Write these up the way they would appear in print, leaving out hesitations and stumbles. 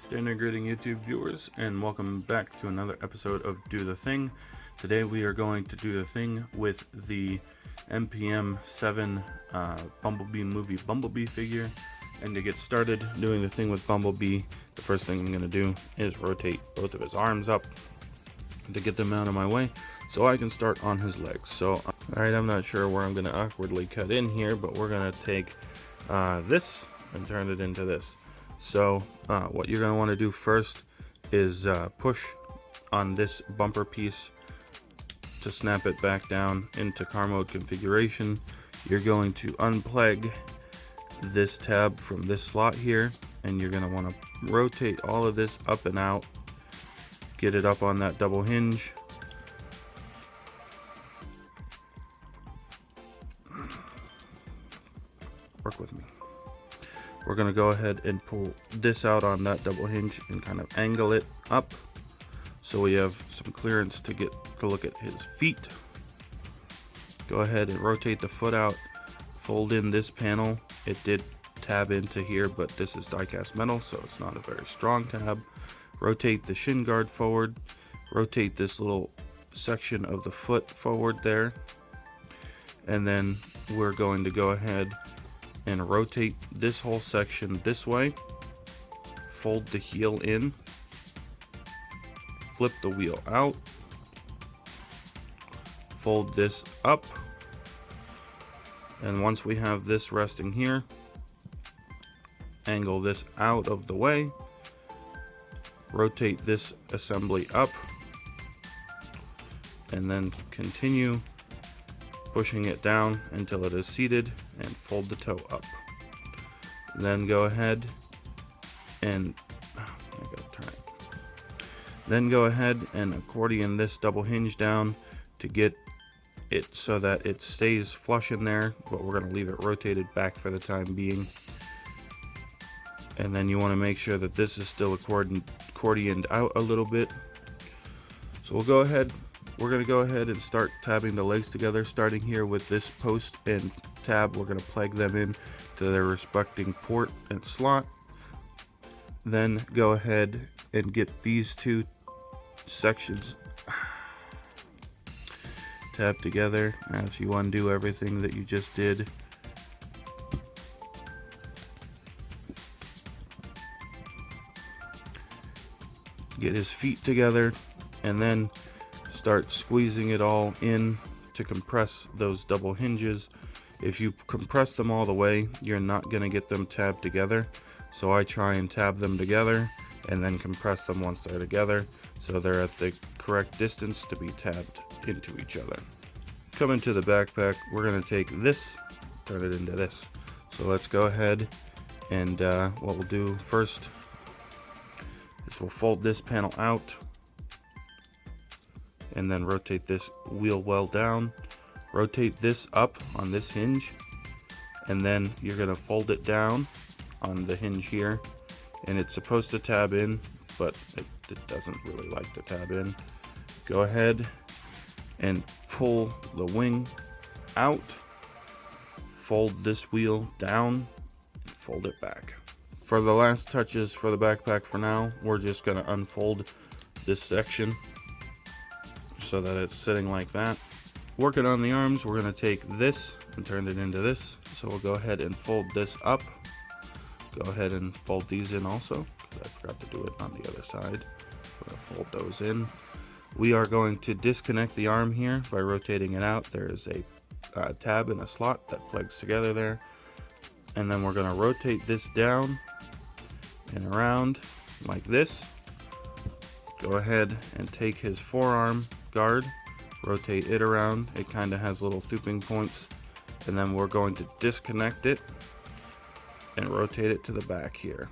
Standard greeting YouTube viewers, and welcome back to another episode of Do the Thing. Today we are going to do the thing with the MPM 7 Bumblebee movie Bumblebee figure. And to get started doing the thing with Bumblebee, the first thing I'm going to do is rotate both of his arms up to get them out of my way so I can start on his legs. So, alright, I'm not sure where I'm going to awkwardly cut in here, but we're going to take this and turn it into this. So what you're going to want to do first is push on this bumper piece to snap it back down into car mode configuration. You're going to unplug this tab from this slot here, and you're going to want to rotate all of this up and out, get it up on that double hinge. Work with me. We're going to go ahead and pull this out on that double hinge and kind of angle it up so we have some clearance to get to look at his feet. Go ahead and rotate the foot out, fold in this panel. It did tab into here, but this is die-cast metal, so it's not a very strong tab. Rotate the shin guard forward, rotate this little section of the foot forward there, and then we're going to go ahead and rotate this whole section this way, fold the heel in, flip the wheel out, fold this up, and once we have this resting here, angle this out of the way, rotate this assembly up, and then continue pushing it down until it is seated, and fold the toe up. Then go ahead and accordion this double hinge down to get it so that it stays flush in there, but we're going to leave it rotated back for the time being. And then you want to make sure that this is still accordioned out a little bit. So we're going to go ahead and start tabbing the legs together, starting here with this post and tab. We're going to plug them in to their respecting port and slot. Then go ahead and get these two sections tabbed together as you undo everything that you just did. Get his feet together, and then start squeezing it all in to compress those double hinges. If you compress them all the way, you're not going to get them tabbed together. So I try and tab them together and then compress them once they're together so they're at the correct distance to be tabbed into each other. Coming to the backpack, we're going to take this, turn it into this. So let's go ahead and what we'll do first is we'll fold this panel out, and then rotate this wheel well down, rotate this up on this hinge, and then you're going to fold it down on the hinge here, and it's supposed to tab in, but it doesn't really like to tab in. Go ahead and pull the wing out, fold this wheel down, and fold it back. For the last touches for the backpack for now, we're just going to unfold this section so that it's sitting like that. Working on the arms, we're going to take this and turn it into this. So we'll go ahead and fold this up. Go ahead and fold these in also, because I forgot to do it on the other side. We're going to fold those in. We are going to disconnect the arm here by rotating it out. There is a tab in a slot that plugs together there. And then we're going to rotate this down and around like this. Go ahead and take his forearm guard, rotate it around. It kind of has little looping points, and then we're going to disconnect it and rotate it to the back here.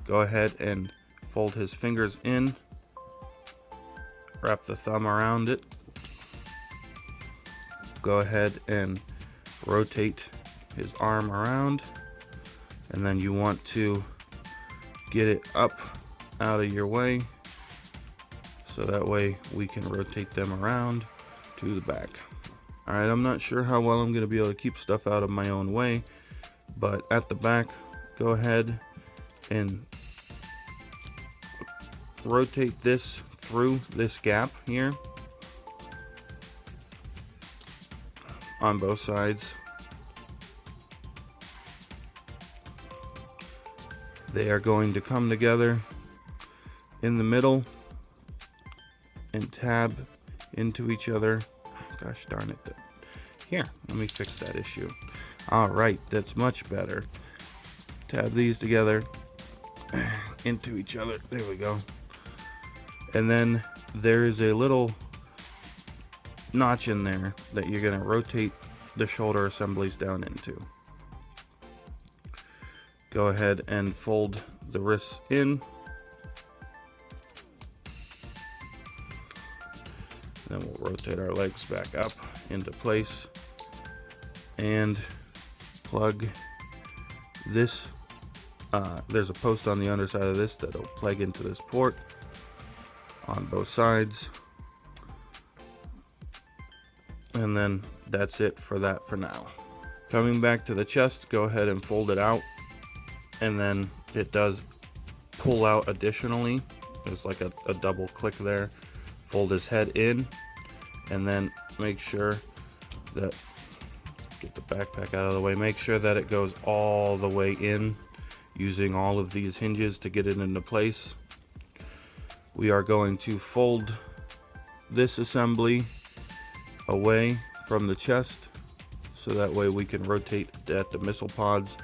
Go ahead and fold his fingers in, wrap the thumb around it. Go ahead and rotate his arm around, and then you want to get it up out of your way so that way we can rotate them around to the back. Alright, I'm not sure how well I'm going to be able to keep stuff out of my own way, but at the back, go ahead and rotate this through this gap here on both sides. They are going to come together in the middle and tab into each other. Gosh darn it. Here, let me fix that issue. All right, that's much better. Tab these together into each other. There we go. And then there is a little notch in there that you're going to rotate the shoulder assemblies down into. Go ahead and fold the wrists in. Then we'll rotate our legs back up into place and plug this. There's a post on the underside of this that'll plug into this port on both sides. And then that's it for that for now. Coming back to the chest, go ahead and fold it out. And then it does pull out additionally. There's like a double click there. Fold his head in, and then make sure that, get the backpack out of the way, make sure that it goes all the way in, using all of these hinges to get it into place. We are going to fold this assembly away from the chest, so that way we can rotate at the missile pods.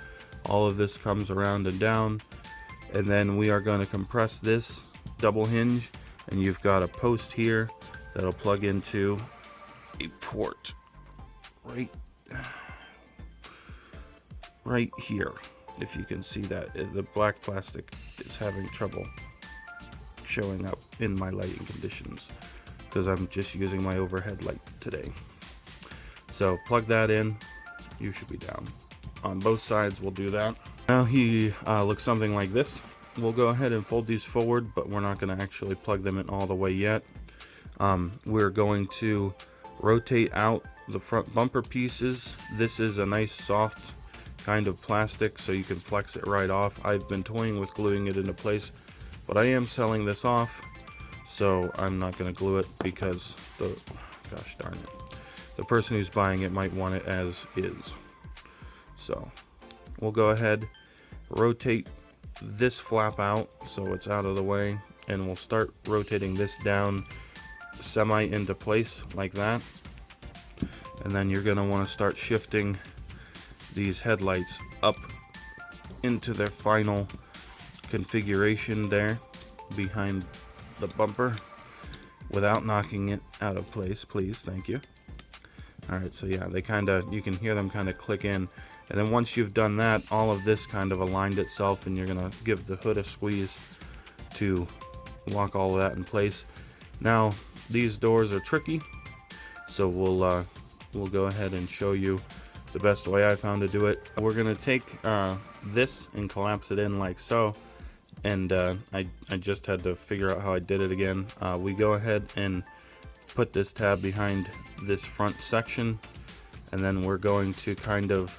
All of this comes around and down, and then we are going to compress this double hinge, and you've got a post here that'll plug into a port right here. If you can see that, the black plastic is having trouble showing up in my lighting conditions because I'm just using my overhead light today. So plug that in, you should be down. On both sides we'll do that. Now he looks something like this. We'll go ahead and fold these forward, but we're not going to actually plug them in all the way yet. We're going to rotate out the front bumper pieces. This is a nice soft kind of plastic, so you can flex it right off. I've been toying with gluing it into place, but I am selling this off, so I'm not going to glue it because gosh darn it, the person who's buying it might want it as is. So we'll go ahead, rotate this flap out so it's out of the way, and we'll start rotating this down semi into place like that. And then you're going to want to start shifting these headlights up into their final configuration there behind the bumper without knocking it out of place, please. Thank you. Alright, so yeah, they you can hear them kind of click in. And then once you've done that, all of this kind of aligned itself, and you're going to give the hood a squeeze to lock all of that in place. Now, these doors are tricky, so we'll go ahead and show you the best way I found to do it. We're going to take this and collapse it in like so, and I just had to figure out how I did it again. We go ahead and put this tab behind this front section, and then we're going to kind of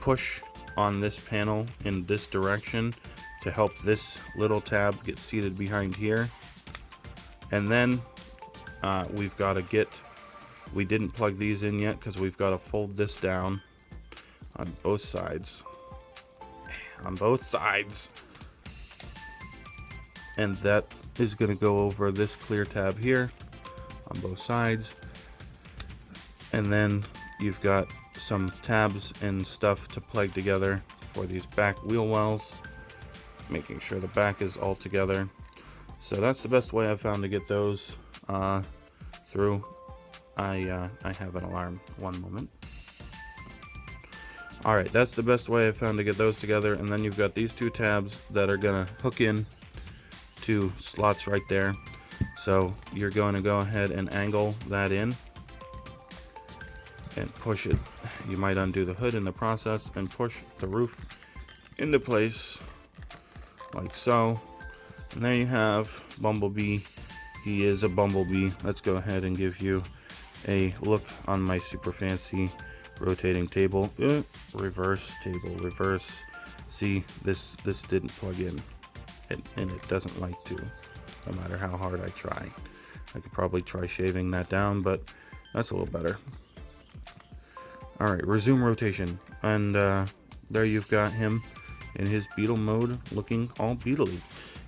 push on this panel in this direction to help this little tab get seated behind here. And then we've got to we didn't plug these in yet because we've got to fold this down on both sides. And that is going to go over this clear tab here on both sides. And then you've got some tabs and stuff to plug together for these back wheel wells, making sure the back is all together. So that's the best way I've found to get those through. I have an alarm. One moment. Alright, that's the best way I found to get those together. And then you've got these two tabs that are going to hook in to slots right there. So you're going to go ahead and angle that in and push it. You might undo the hood in the process and push the roof into place like so. And there you have Bumblebee. He is a Bumblebee. Let's go ahead and give you a look on my super fancy rotating table. Reverse table, reverse. See, this didn't plug in, and it doesn't like to. no matter how hard I try. I could probably try shaving that down, but that's a little better. Alright, resume rotation. And there you've got him in his beetle mode, looking all beetly.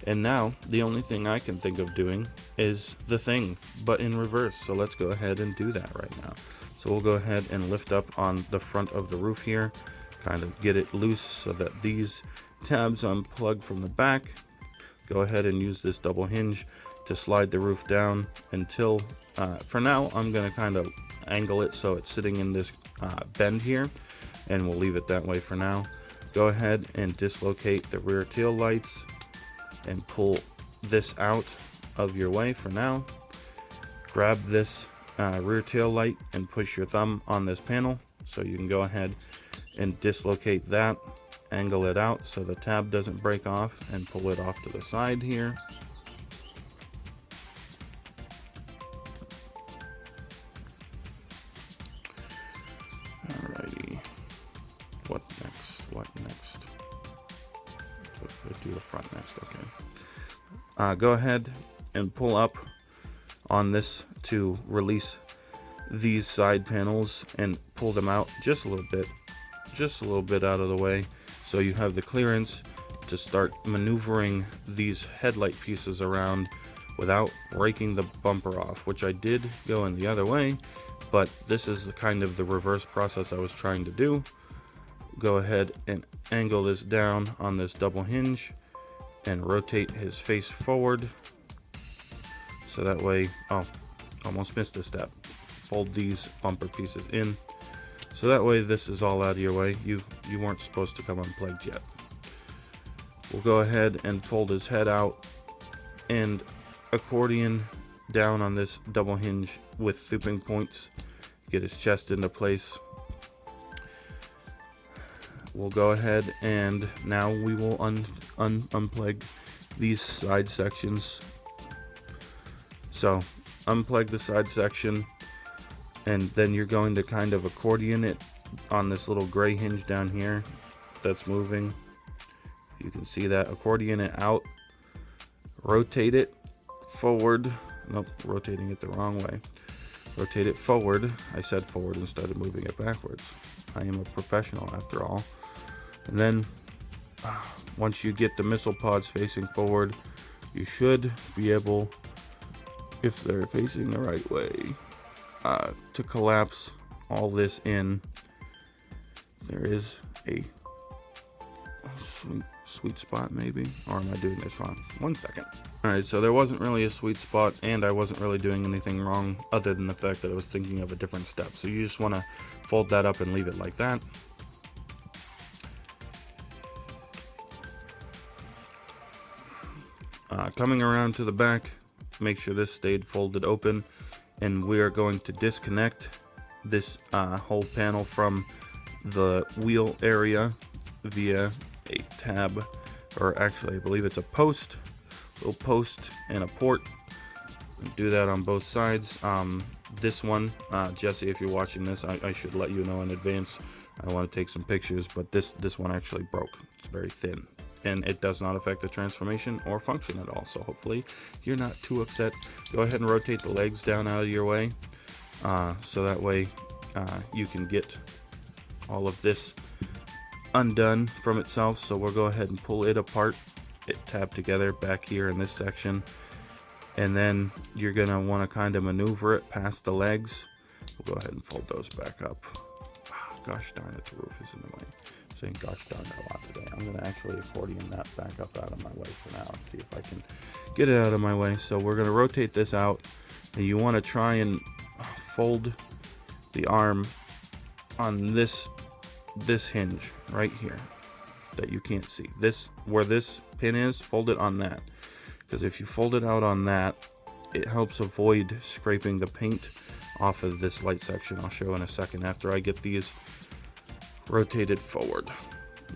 And now, the only thing I can think of doing is the thing, but in reverse. So let's go ahead and do that right now. So we'll go ahead and lift up on the front of the roof here, kind of get it loose so that these tabs unplug from the back. Go ahead and use this double hinge to slide the roof down until, for now, I'm going to kind of angle it so it's sitting in this bend here, and we'll leave it that way for now. Go ahead and dislocate the rear tail lights and pull this out of your way for now. Grab this rear tail light and push your thumb on this panel so you can go ahead and dislocate that, angle it out so the tab doesn't break off, and pull it off to the side here. Alrighty, what next? Do the front next, okay. Go ahead and pull up on this to release these side panels and pull them out just a little bit out of the way, so you have the clearance to start maneuvering these headlight pieces around without breaking the bumper off, which I did go in the other way, but this is kind of the reverse process I was trying to do. Go ahead and angle this down on this double hinge and rotate his face forward, so that way, oh, almost missed a step. Fold these bumper pieces in, so that way this is all out of your way. You weren't supposed to come unplugged yet. We'll go ahead and fold his head out and accordion down on this double hinge with stooping points. Get his chest into place. We'll go ahead and now we will unplug these side sections. So unplug the side section, and then you're going to kind of accordion it on this little gray hinge down here that's moving. If you can see that, accordion it out, rotate it forward. Nope, rotating it the wrong way. Rotate it forward. I said forward and started moving it backwards. I am a professional after all. And then once you get the missile pods facing forward, you should be able, if they're facing the right way, to collapse all this in. There is a sweet spot maybe, or am I doing this wrong? 1 second. Alright, so there wasn't really a sweet spot, and I wasn't really doing anything wrong other than the fact that I was thinking of a different step. So you just want to fold that up and leave it like that. Coming around to the back, make sure this stayed folded open, and we are going to disconnect this whole panel from the wheel area via a tab, or actually I believe it's a post, little post and a port. Do that on both sides. This one, Jesse, if you're watching this, I should let you know in advance. I want to take some pictures, but this one actually broke. It's very thin, and it does not affect the transformation or function at all, so hopefully you're not too upset. Go ahead and rotate the legs down out of your way, so that way you can get all of this undone from itself. So we'll go ahead and pull it apart, it tabbed together back here in this section, and then you're gonna want to kind of maneuver it past the legs. We'll go ahead and fold those back up. Gosh darn it, the roof is in the way. I'm saying gosh darn it a lot today. I'm gonna actually accordion that back up out of my way for now and see if I can get it out of my way. So we're gonna rotate this out, and you want to try and fold the arm on this hinge right here that you can't see. This, where this pin is, fold it on that, because if you fold it out on that, it helps avoid scraping the paint off of this light section. I'll show in a second after I get these rotated forward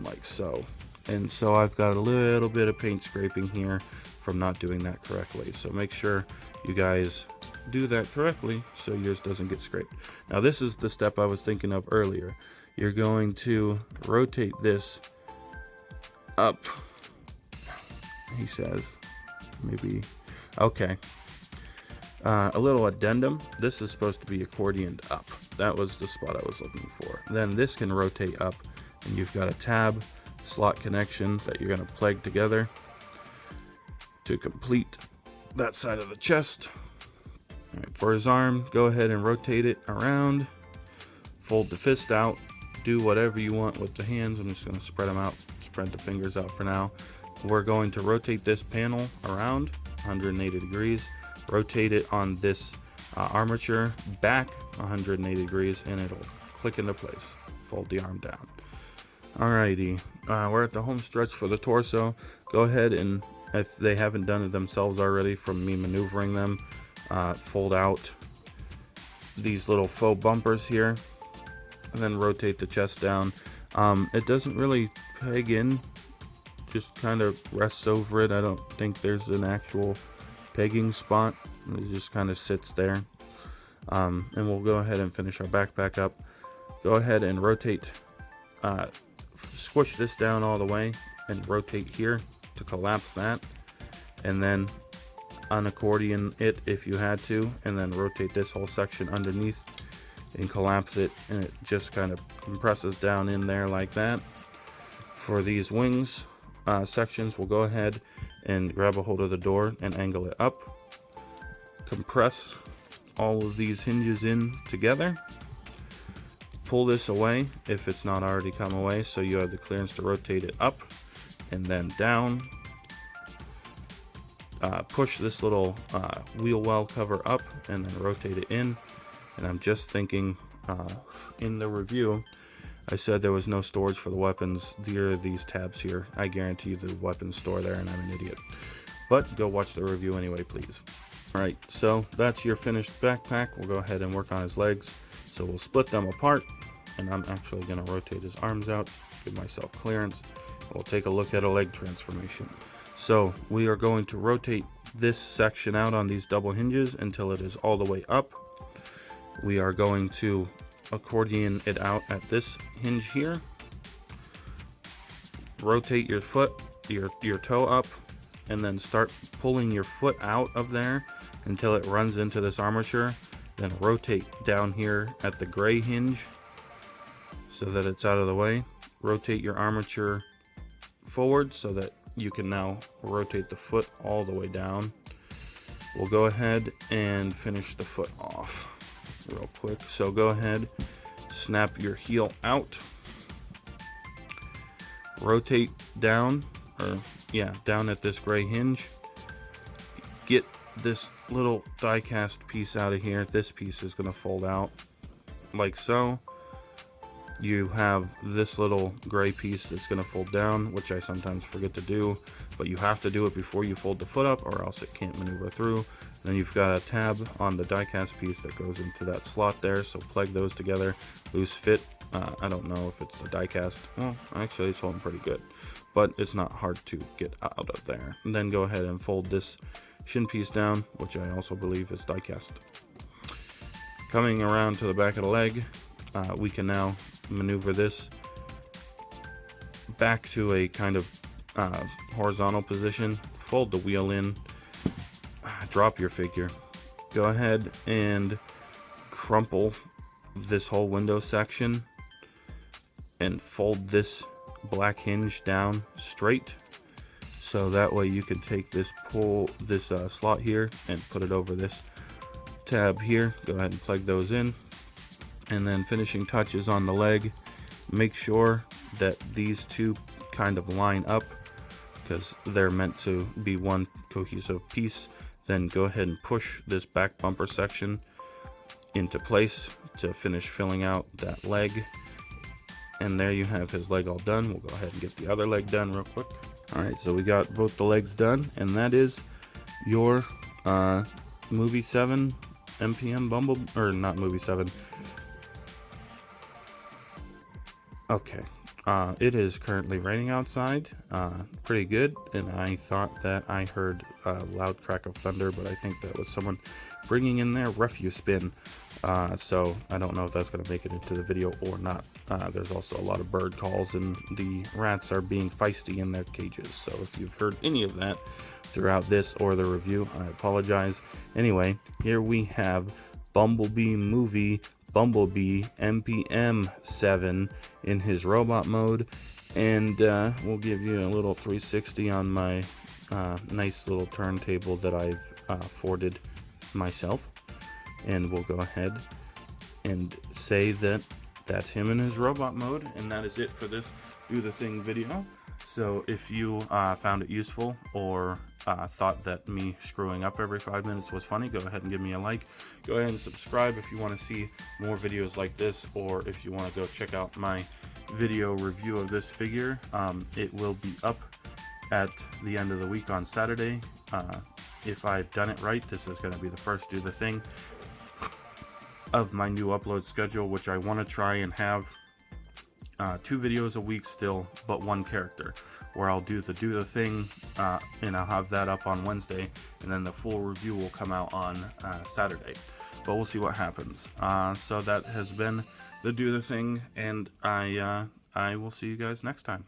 like so. And so I've got a little bit of paint scraping here from not doing that correctly, so make sure you guys do that correctly so yours doesn't get scraped. Now this is the step I was thinking of earlier. You're going to rotate this up, he says, maybe Okay. A little addendum. This is supposed to be accordioned up. That was the spot I was looking for. Then this can rotate up, and you've got a tab slot connection that you're going to plug together to complete that side of the chest. All right, for his arm, go ahead and rotate it around. Fold the fist out. Do whatever you want with the hands. I'm just going to spread them out, spread the fingers out for now. We're going to rotate this panel around 180 degrees. Rotate it on this armature back 180 degrees, and it'll click into place. Fold the arm down. Alrighty, we're at the home stretch for the torso. Go ahead and, if they haven't done it themselves already from me maneuvering them, fold out these little faux bumpers here, and then rotate the chest down. It doesn't really peg in, just kind of rests over it. I don't think there's an actual pegging spot. It just kind of sits there. And we'll go ahead and finish our backpack up. Go ahead and rotate, squish this down all the way and rotate here to collapse that, and then unaccordion it if you had to, and then rotate this whole section underneath and collapse it, and it just kind of compresses down in there like that. For these wings sections, we'll go ahead and grab a hold of the door and angle it up, compress all of these hinges in together, pull this away if it's not already come away, so you have the clearance to rotate it up and then down. Push this little wheel well cover up and then rotate it in. And I'm just thinking, in the review I said there was no storage for the weapons. There are these tabs here. I guarantee you the weapons store there, and I'm an idiot. But go watch the review anyway, please. Alright, so that's your finished backpack. We'll go ahead and work on his legs. So we'll split them apart, and I'm actually going to rotate his arms out, give myself clearance. We'll take a look at a leg transformation. So we are going to rotate this section out on these double hinges until it is all the way up. We are going to accordion it out at this hinge here. Rotate your foot, your toe up, and then start pulling your foot out of there until it runs into this armature. Then rotate down here at the gray hinge so that it's out of the way. Rotate your armature forward so that you can now rotate the foot all the way down. We'll go ahead and finish the foot off real quick. So go ahead, snap your heel out, rotate down, down at this gray hinge. Get this little die cast piece out of here. This piece is going to fold out like so. You have this little gray piece that's going to fold down, which I sometimes forget to do, but you have to do it before you fold the foot up or else it can't maneuver through. Then you've got a tab on the die cast piece that goes into that slot there, so plug those together. Loose fit, I don't know if it's the die cast. Well, actually it's holding pretty good, but it's not hard to get out of there. And then go ahead and fold this shin piece down, which I also believe is die cast. Coming around to the back of the leg, we can now maneuver this back to a kind of horizontal position. Fold the wheel in, drop your figure, go ahead and crumple this whole window section and fold this black hinge down straight, so that way you can take this slot here and put it over this tab here. Go ahead and plug those in. And then finishing touches on the leg, make sure that these two kind of line up because they're meant to be one cohesive piece. Then go ahead and push this back bumper section into place to finish filling out that leg. And there you have his leg all done. We'll go ahead and get the other leg done real quick. Alright, so we got both the legs done, and that is your Movie 7 MPM Bumblebee, or not Movie 7. Okay, it is currently raining outside, pretty good, and I thought that I heard a loud crack of thunder, but I think that was someone bringing in their refuse bin. So I don't know if that's going to make it into the video or not. There's also a lot of bird calls, and the rats are being feisty in their cages. So if you've heard any of that throughout this or the review, I apologize. Anyway, here we have Bumblebee movie, Bumblebee MPM 7 in his robot mode, and we'll give you a little 360 on my nice little turntable that I've forwarded myself. And we'll go ahead and say that that's him in his robot mode, and that is it for this Do the Thing video. So if you found it useful, or thought that me screwing up every 5 minutes was funny, go ahead and give me a like. Go ahead and subscribe if you want to see more videos like this, or if you want to go check out my video review of this figure. It will be up at the end of the week on Saturday. If I've done it right, this is going to be the first Do the Thing of my new upload schedule, which I want to try and have 2 videos a week still, but 1 character, where I'll do the Thing, and I'll have that up on Wednesday, and then the full review will come out on Saturday. But we'll see what happens. So that has been the Do the Thing, and I will see you guys next time.